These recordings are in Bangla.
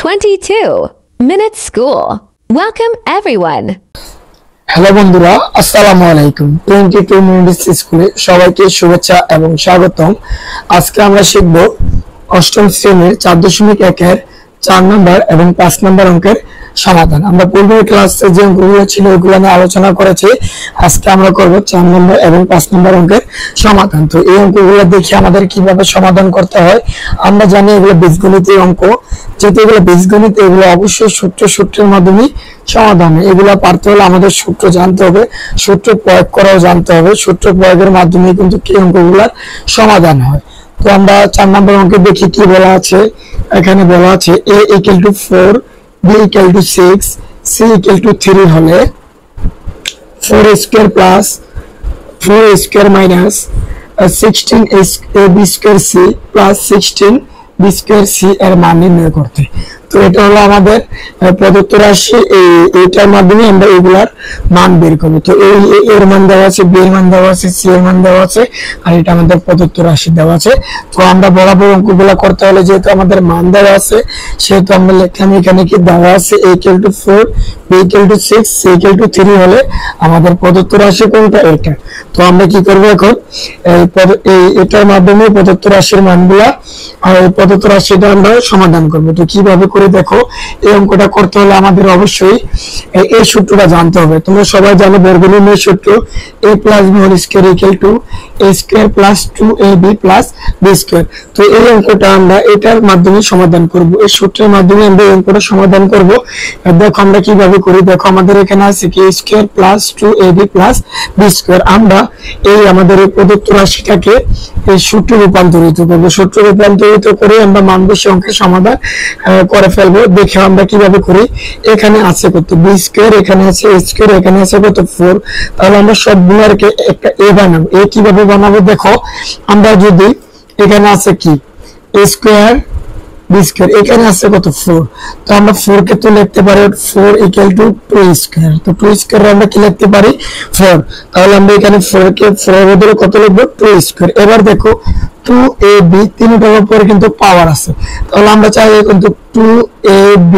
22 Minute School. Welcome everyone. Hello বন্ধুরা, আসসালামু আলাইকুম। 22 মিনিটস স্কুলে সবাইকে শুভেচ্ছা এবং স্বাগতম। আজকে আমরা শিখব অষ্টম শ্রেণীর 4.1 এর 4 নম্বর এবং 5 নম্বর অঙ্কের সমাধান। আমরা পূর্বের ক্লাসে যে অঙ্কগুলো ছিল ওগুলো নিয়ে আলোচনা করেছি। আজকে আমরা করব 4 নম্বর এবং 5 নম্বর অঙ্কের সমাধান। তো এই অঙ্কগুলো দেখে আমাদের কিভাবে সমাধান করতে হয় আমরা জানি। এগুলো বীজগণিতের অঙ্ক, যেহেতু এগুলো বীজগণিত, এগুলো অবশ্যই সূত্রের মাধ্যমে সমাধান। এগুলো পারতে হলে আমাদের সূত্র জানতে হবে, সূত্র প্রয়োগ করাও জানতে হবে। সূত্র প্রয়োগের মাধ্যমে কিন্তু কি অঙ্কগুলোর সমাধান হয়। তো আমরা 4 নম্বর অঙ্কে দেখি কি বলা আছে। এখানে বলা আছে a = 4, b = 6, c = 3 হলে 4a² plus 4a² minus 16ab² c plus 16b² c এর মান নির্ণয় করতে। তো এটা হলো আমাদের প্রদত্ত রাশি। এইটার মাধ্যমে আমরা এগুলার মান বের করব। তো এর মান দেওয়া আছে, বি এর মান দেওয়া আছে, সি এর মান দেওয়া আছে, আর এটা আমাদের প্রদত্ত রাশি দেওয়া আছে। তো আমরা বরাবর অঙ্কগুলো করতে হলে যেহেতু আমাদের মান দেওয়া আছে, সেহেতু আমরা লিখলাম এখানে কি দেওয়া আছে a = 4, b = 6, c = 3 হলে আমাদের প্রদত্ত রাশি কোনটা? এটা। তো আমরা কি করব এখন? এটার মাধ্যমে প্রদত্ত রাশির মানগুলা আর প্রদত্ত রাশিটা আমরা সমাধান করব। তো কিভাবে করে দেখো, এই অঙ্কটা করতে হলে আমাদের অবশ্যই এই সূত্রটা জানতে হবে। তোমরা সবাই জানো বর্গমূলের সূত্র a + b² = a² + 2ab + b²। তো এই অঙ্কটা আমরা এটার মাধ্যমে সমাধান করব, এই সূত্রের মাধ্যমে আমরা এই অঙ্কটা সমাধান করব। দেখো আমরা কিভাবে করি। দেখো আমাদের এখানে আছে কি a² + 2ab + b²। আমরা এই আমাদের এই প্রদত্ত রাশিটাকে এই সূত্রে রূপান্তরিত করব। সূত্রে রূপান্তরিত করে আমরা মান বসে অঙ্কের সমাধান করে ফেলবো। দেখে আমরা কিভাবে করি। এখানে আছে কত? b², এখানে আছে a², এখানে আছে কত? 4। তাহলে আমরা সবগুলোকে একটা a বানাবো। a কিভাবে বানাবো দেখো। আমরা যদি এখানে আছে কি a², b², এখানে আছে কত? 4। তো আমরা 4 কে তো লিখতে পারি 4 = 2²। তো 2² আমরা কি লিখতে পারি? 4। তাহলে আমরা এখানে 4 কে 4 এর বদলে কত লিখব? 2²। এবার দেখো 2ab তিনটার উপরে কিন্তু পাওয়ার আছে। তাহলে আমরা চাই কিন্তু 2ab²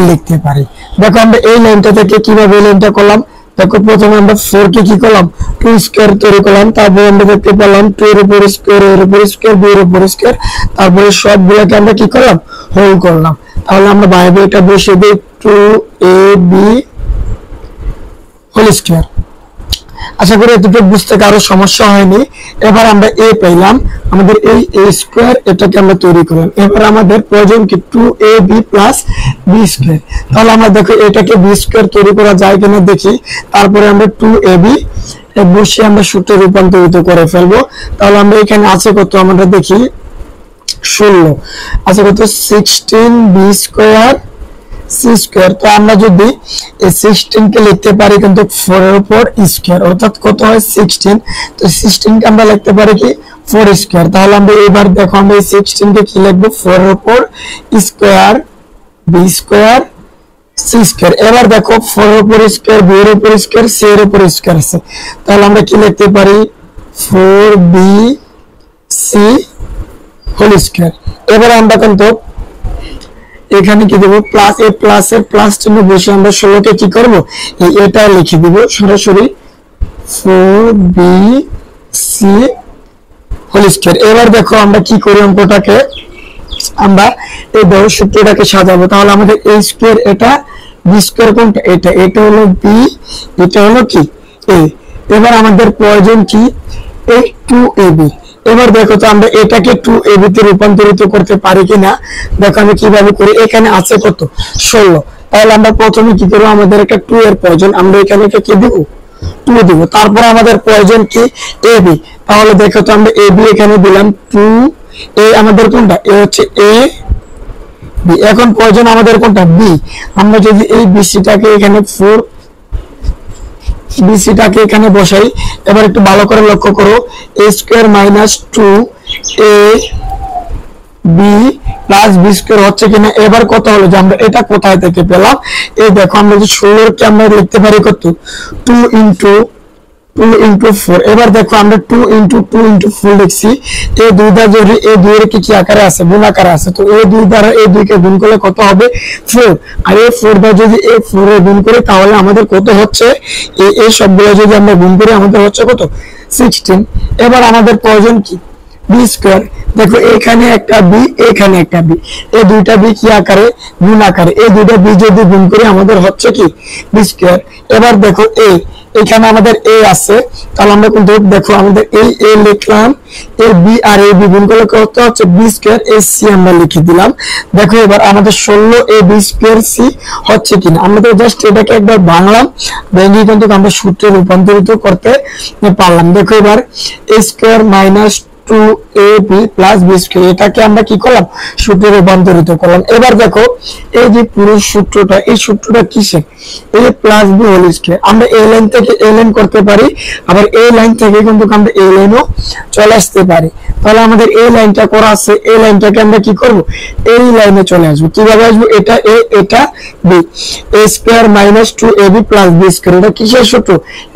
লিখতে পারি। দেখো আমরা এই লাইনটা থেকে কিভাবে এই লাইনটা করলাম। দেখো প্রথমে আমরা 4 কে কি করলাম? 2² তৈরি করলাম। তারপর আমরা দেখতে পেলাম 2 এর উপর স্কয়ার, এর উপর স্কয়ার, 2 এর উপর স্কয়ার। তারপরে সবগুলোকে আমরা কি করলাম? হোল করলাম। তাহলে আমরা বাইরে এটা বসিয়ে দিই 2ab²। আশা করি এতটুকু বুঝতে কারো সমস্যা হয়নি। এবার আমরা a পেলাম, আমাদের এই a² এটাকে আমরা তৈরি করলাম। এবার আমাদের প্রয়োজন কি 2ab + b²। তাহলে আমরা দেখো এটাকে b² তৈরি করা যায় কিনা দেখি। তারপরে আমরা 2ab বসিয়ে আমরা সূত্রে রূপান্তরিত করে ফেলবো। তাহলে আমরা এখানে আছে কত? আমরা দেখি 16 আছে কত? 16b² c²। তো আমরা যদি এই 16 কে লিখতে পারি কিন্তু 4 এর উপর স্কয়ার, অর্থাৎ কত হয়? 16। তো 16 কে আমরা লিখতে পারি কি 4²। তাহলে আমরা এবার দেখো আমরা এই 16 কে কি লিখব? 4 এর উপর স্কয়ার, b² c²। এবার দেখো 4 এর উপর স্কয়ার, b এর উপর স্কয়ার, c এর উপর স্কয়ার আছে। তাহলে আমরা কি লিখতে পারি? 4bc²। এবার আমরা কিন্তু এখানে কি দেব? প্লাস এ প্লাস এর প্লাস চিহ্ন বসে আমরা 16 কে কি করব? এটা লিখে দিব সরাসরি 4bc²। এবার দেখো আমরা কি করি অঙ্কটাকে। আমরা এই বড় সূত্রটাকে সাজাবো। তাহলে আমাদের a², এটা b² কোনটা? এটা। এটা হলো b, এটা হলো কি a। এবার আমাদের প্রয়োজন কি? এই 2ab। এবার দেখো তো আমরা এটাকে 2ab তে রূপান্তরিত করতে পারি কিনা। দেখো আমি কিভাবে করি। এখানে আছে কত? 16। তাহলে আমরা প্রথমে কি করব? আমাদের একটা 2 এর প্রয়োজন, আমরা এখানে কি দেব? 2 দেব। তারপর আমাদের প্রয়োজন কি? ab। তাহলে দেখো তো আমরা ab এখানে দিলাম 2। a আমাদের কোনটা? a হচ্ছে a b। এখন প্রয়োজন আমাদের কোনটা? b। আমরা যদি এই bcটাকে এখানে 4 bcটাকে এখানে বসাই। এবার একটু ভালো করে লক্ষ্য করো, a² - 2ab + b² হচ্ছে কিনা। এবার কত হলো যে আমরা এটা কোথায় থেকে পেলাম? এই দেখো আমরা যে 16 কে আমরা লিখতে পারি কত? 2 × 2 into 4 এবার দেখো আমরা 2 into 4 লিখছি এই দুই দ্বারা যদি এই দুই এর কি আকারে আছে গুণ আকারে আছে তো এই দুই দ্বারা এই দুইকে গুণ করলে কত হবে 4 আর এই 4 দ্বারা যদি এই 4 এর গুণ করি তাহলে আমাদের কত হচ্ছে এই সবগুলো যদি আমরা গুণ করি আমাদের হচ্ছে কত 16 এবার আমাদের প্রয়োজন কি বি স্কয়ার দেখো এখানে একটা বি এখানে একটা বি এই দুইটা বি কি আকারে গুণ আকারে এই দুইটা বি যদি গুণ করি আমাদের হচ্ছে কি বি স্কয়ার এবার দেখো এখানে আমাদের এ আছে তাহলে আমরা কিন্তু দেখো আমাদের এই এ লিখলাম A B R A B গুণ করলে কত হচ্ছে বি স্কয়ার এ সি আমরা লিখে দিলাম দেখো এবার আমাদের 16 এ বি স্কয়ার সি হচ্ছে কিনা আমরা তো জাস্ট এটাকে একবার ভাঙলাম ভেঙে কিন্তু আমরা সূত্রে রূপান্তরিত করতে পারলাম দেখো এবার a square minus 2ab plus b square এটাকে আমরা কি করলাম সূত্রে রূপান্তরিত করলাম এবার দেখো এই যে পুরো সূত্রটা এই সূত্রটা কিসের a plus b whole square আমরা এই লাইন থেকে এই লাইন করতে পারি আবার এই লাইন থেকে কিন্তু আমরা এই লাইনও চলে আসতে পারি তাহলে আমাদের এই লাইনটা করা আছে এই লাইনটাকে আমরা কি করব এই লাইনে চলে আসব কিভাবে আসব এটা a এটা b a square minus 2ab plus b square এটা কিসের সূত্র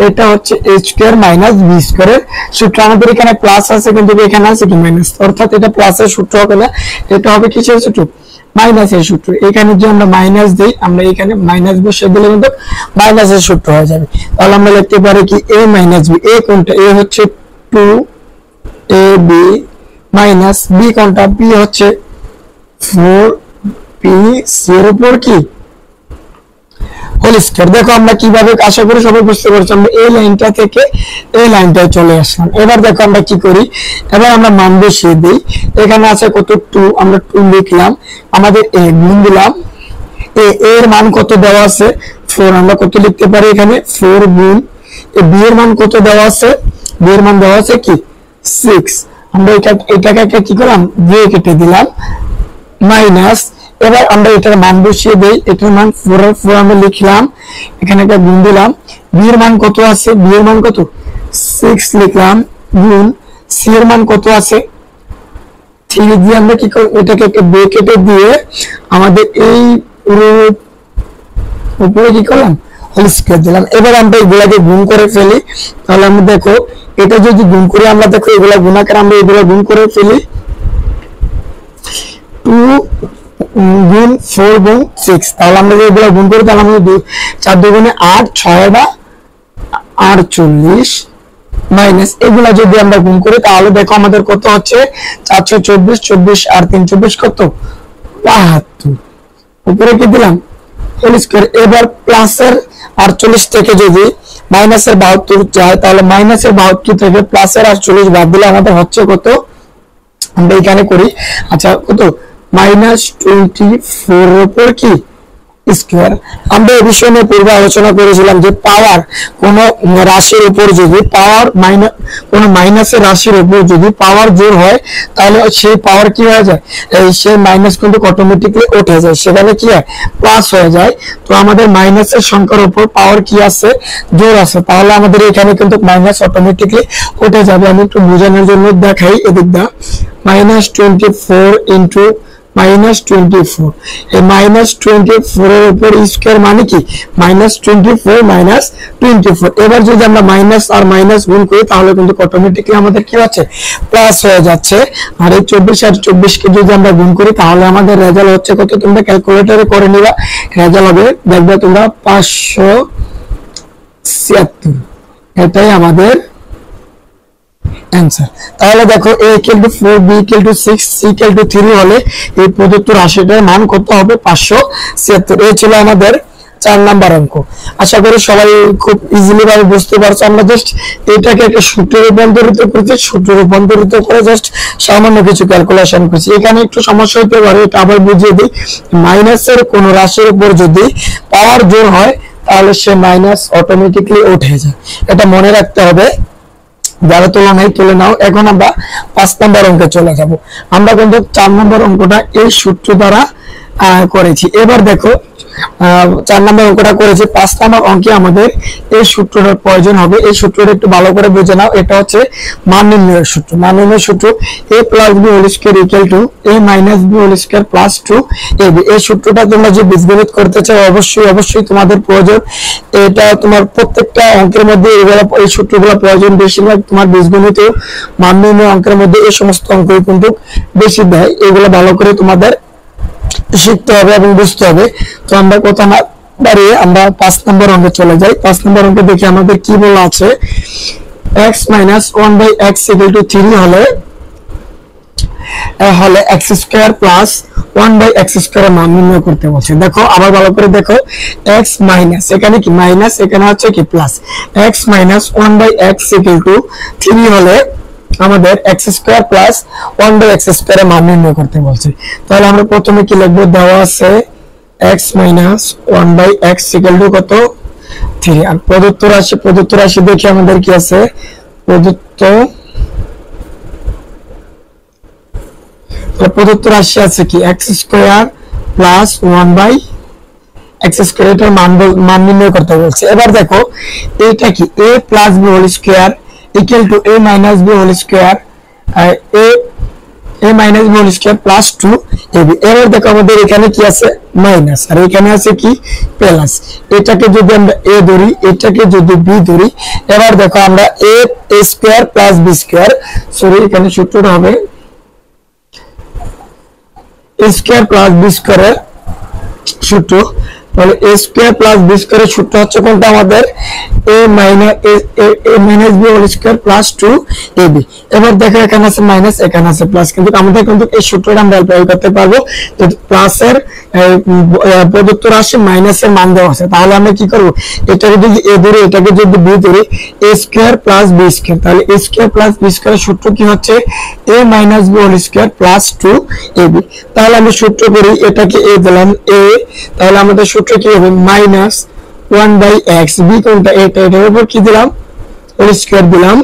এটা হচ্ছে a স্কয়ার মাইনাস b স্কয়ারের সূত্র আমাদের এখানে প্লাস আছে কিন্তু এখানে আছে কি মাইনাস অর্থাৎ এটা প্লাসের সূত্র হবে না এটা হবে কিসের সূত্র মাইনাসের সূত্র এখানে যে আমরা মাইনাস দেই আমরা এখানে মাইনাস বসিয়ে দিলে কিন্তু মাইনাসের সূত্র হয়ে যাবে তাহলে আমরা লিখতে পারি কি a মাইনাস b a কোনটা a হচ্ছে 2ab মাইনাস b কোনটা b হচ্ছে 4b এর উপর কি হোল স্কয়ার দেখো আমরা কিভাবে আশা করি সবাই বুঝতে পারছি আমরা এই লাইনটা থেকে এই লাইনটায় চলে আসলাম এবার দেখো আমরা কি করি এবার আমরা মান বসিয়ে দেই এখানে আছে কত 2 আমরা 2 লিখলাম আমাদের a গুণ দিলাম এর মান কত দেওয়া আছে 4 আমরা কত লিখতে পারি এখানে 4 গুণ b এর মান কত দেওয়া আছে b এর মান দেওয়া আছে কি 6 আমরা এটাকে কি করলাম দিয়ে কেটে দিলাম মাইনাস এবার আমরা এটার মান বসিয়ে দেই এটার মান 4 আমরা লিখলাম এখানে একটা গুণ দিলাম b এর মান কত আছে b এর মান কত 6 লিখলাম গুণ c এর মান কত আছে 3 দিয়ে আমরা কি করব এটাকে একটা ব্র্যাকেটে দিয়ে আমাদের এই পুরো উপরে কি করলাম হোল স্কয়ার দিলাম এবার আমরা এগুলাকে গুণ করে ফেলি তাহলে আমরা দেখো এটা যদি গুণ করি আমরা দেখো এগুলা গুণাকার আমরা এগুলা গুণ করে ফেলি 2 গুণ 4 গুণ 6 তাহলে আমরা যদি এগুলো গুণ করি তাহলে আমরা 4 দুগুণে 8 6 বা 48 মাইনাস এগুলা যদি আমরা গুণ করি তাহলে দেখো আমাদের কত হচ্ছে 424 24 আর 3 24 কত 72 উপরে কি দিলাম হোল স্কয়ার এবার প্লাসের 48 থেকে যদি মাইনাসের 72 যায় তাহলে মাইনাসের 72 থেকে প্লাসের 48 বাদ দিলে আমাদের হচ্ছে কত আমরা এখানে করি আচ্ছা কত -24 উপর কি স্কয়ার আমরা এই বিষয় নিয়ে পূর্বে আলোচনা করেছিলাম যে পাওয়ার কোন রাশির উপর যদি পাওয়ার কোন মাইনাসের রাশির উপর যদি পাওয়ার জোর হয় তাহলে সেই পাওয়ার কি হয়ে যায় সেই মাইনাস কিন্তু অটোমেটিক্যালি উঠে যায় সেখানে কি হয় প্লাস হয়ে যায় তো আমাদের মাইনাসের সংখ্যার উপর পাওয়ার কি আছে জোর আছে তাহলে আমাদের এখানে কিন্তু মাইনাস অটোমেটিক্যালি উঠে যাবে আমি একটু বোঝানোর জন্য দেখাই এদিকটা -24 ইনটু -24 এই -24 এর উপর স্কয়ার মানে কি -24 -24 এবার যদি আমরা মাইনাস আর মাইনাস গুণ করি তাহলে কিন্তু অটোমেটিক্যালি আমাদের কি হচ্ছে প্লাস হয়ে যাচ্ছে আর এই 24 আর 24 কে যদি আমরা গুণ করি তাহলে আমাদের রেজাল্ট হচ্ছে কত তোমরা ক্যালকুলেটরে করে নিবা রেজাল্ট হবে দেখবে তোমরা 576 এটাই আমাদের आंसर তাহলে দেখো a = 4 b = 6 c = 3 হলে এই প্রদত্ত রাশিটার মান কত হবে 576 এই ছিল আমাদের 4 নাম্বার অঙ্ক আশা করি সবাই খুব ইজিলি ভাবে বুঝতে পারছো আমরা জাস্ট এটাকে একটা সূত্রে রূপান্তরিত করেছি সূত্রে রূপান্তরিত করে জাস্ট সামান্য কিছু ক্যালকুলেশন করেছি এখানে একটু সমস্যা হতে পারে এটা আবার বুঝিয়ে দিই মাইনাসের কোন রাশির উপর যদি পাওয়ার জোর হয় তাহলে সে মাইনাস অটোমেটিক্যালি উঠে যায় এটা মনে রাখতে হবে যারা তুলনায় তুলে নাও এখন আমরা 5 নাম্বার অঙ্কে চলে যাব আমরা কিন্তু 4 নাম্বার অঙ্কটা এই সূত্র দ্বারা করেছি। এবার দেখো 4 নম্বর অঙ্কটা করেছি। 5 নম্বর অঙ্কে আমাদের এই সূত্রটার প্রয়োজন হবে। এই সূত্রটা একটু ভালো করে বুঝে নাও। এটা হচ্ছে মান নির্ণয়ের সূত্র। মান নির্ণয়ের সূত্র a + b whole square equal to a - b whole square plus 2ab। এই সূত্রটা তোমরা যে বীজগণিত করতে চাও অবশ্যই তোমাদের প্রয়োজন। এটা তোমার প্রত্যেকটা অঙ্কের মধ্যে এই সূত্রগুলো প্রয়োজন। বেশিরভাগ তোমার বীজগণিত মান নির্ণয় অঙ্কের মধ্যে এই সমস্ত অঙ্কই কিন্তু বেশি দেয়। এগুলো ভালো করে তোমাদের শিখতে হবে এবং বুঝতে হবে। তো আমরা কথা না বাড়িয়ে আমরা 5 নম্বর অঙ্কে চলে যাই। 5 নম্বর অঙ্কে দেখি আমাদের কি বলা আছে। x - 1/x = 3 হলে x স্কয়ার প্লাস 1/x স্কয়ারের মান নির্ণয় করতে বলছে। দেখো আবার ভালো করে দেখো, x মাইনাস, এখানে কি মাইনাস, এখানে হচ্ছে কি প্লাস। x - 1/x = 3 হলে আমাদের x স্কয়ার প্লাস 1/x স্কয়ারের মান নির্ণয় করতে বলছে। তাহলে আমরা প্রথমে কি লিখব, দেওয়া আছে x - 1/x = কত 3। আর প্রদত্ত রাশি দেখি আমাদের কি আছে। প্রদত্ত রাশি আছে কি x square plus 1/x square, এটার মান নির্ণয় করতে বলছে। এবার দেখো এটা কি a + b whole square equal to a - b whole square a - b whole square plus 2ab। এবার দেখো আমাদের এখানে কি আছে মাইনাস, আর এখানে আছে কি প্লাস। এটাকে যদি আমরা a ধরি, এটাকে যদি b ধরি, এবার দেখো আমরা a square plus b square, sorry এখানে সূত্রটা হবে a স্কয়ার প্লাস b স্কয়ারের সূত্র। তাহলে a স্কয়ার প্লাস b স্কয়ারের সূত্র হচ্ছে কোনটা আমাদের a - b whole square plus 2ab। এবার দেখো এখানে আছে মাইনাস, এখানে আছে প্লাস, কিন্তু আমাদের কিন্তু এই সূত্রটা আমরা প্রয়োগ করতে পারবো। তো প্লাসের প্রদত্ত রাশি মাইনাসের মান দেওয়া আছে, তাহলে আমরা কি করব, এটাকে যদি a ধরি, এটাকে যদি b ধরি, a square plus b square. তাহলে a স্কয়ার প্লাস b স্কয়ারের সূত্র কি হচ্ছে a - b whole square plus 2ab। তাহলে আমরা সূত্র করি, এটাকে a দিলাম a, তাহলে আমাদের সূত্র কি হবে মাইনাস 1/x, b কোনটা এটার উপর কি দিলাম হোল স্কয়ার দিলাম,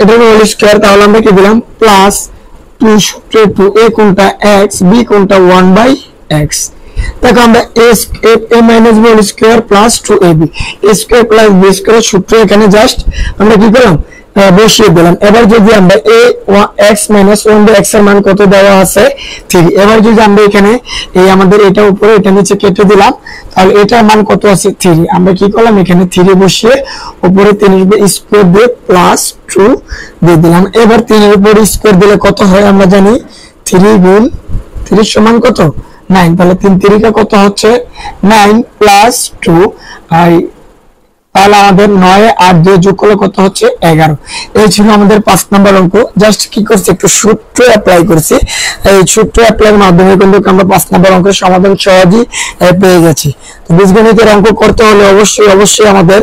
এটার হোল স্কয়ার। তাহলে আমরা কি দিলাম প্লাস 2 সূত্র 2, a কোনটা x, b কোনটা 1/x। দেখো আমরা a - b whole square plus 2ab, a square plus b স্কয়ারের সূত্র এখানে জাস্ট আমরা কি করলাম বসিয়ে দিলাম। এবার যদি আমরা x - 1/x এর মান কত দেওয়া আছে 3। এবার যদি আমরা এখানে এই আমাদের এটা উপরে এটা নিচে কেটে দিলাম, তাহলে এটার মান কত আছে 3। আমরা কি করলাম এখানে 3 বসিয়ে উপরে 3 এর স্কয়ার দিয়ে প্লাস 2 দিয়ে দিলাম। এবার 3 এর উপর স্কয়ার দিলে কত হয় আমরা জানি, 3 গুণ 3 সমান কত 9। তাহলে 3 3 কত হচ্ছে 9 প্লাস 2, আর তাহলে আমাদের 9 8 দিয়ে যোগ করলে কত হচ্ছে 11। এই ছিল আমাদের 5 নম্বর অঙ্ক। জাস্ট কি করছি, একটু সূত্র অ্যাপ্লাই করছি। এই সূত্র অ্যাপ্লাইয়ের মাধ্যমে কিন্তু আমরা 5 নম্বর অঙ্কের সমাধান সহজেই পেয়ে গেছি। তো বীজগণিতের অঙ্ক করতে হলে অবশ্যই আমাদের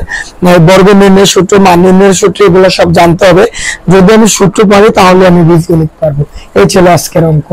বর্গ নির্ণয়ের সূত্র, মান নির্ণয়ের সূত্র, এগুলো সব জানতে হবে। যদি আমি সূত্র পারি তাহলে আমি বীজগণিত পারবো। এই ছিল আজকের অঙ্ক।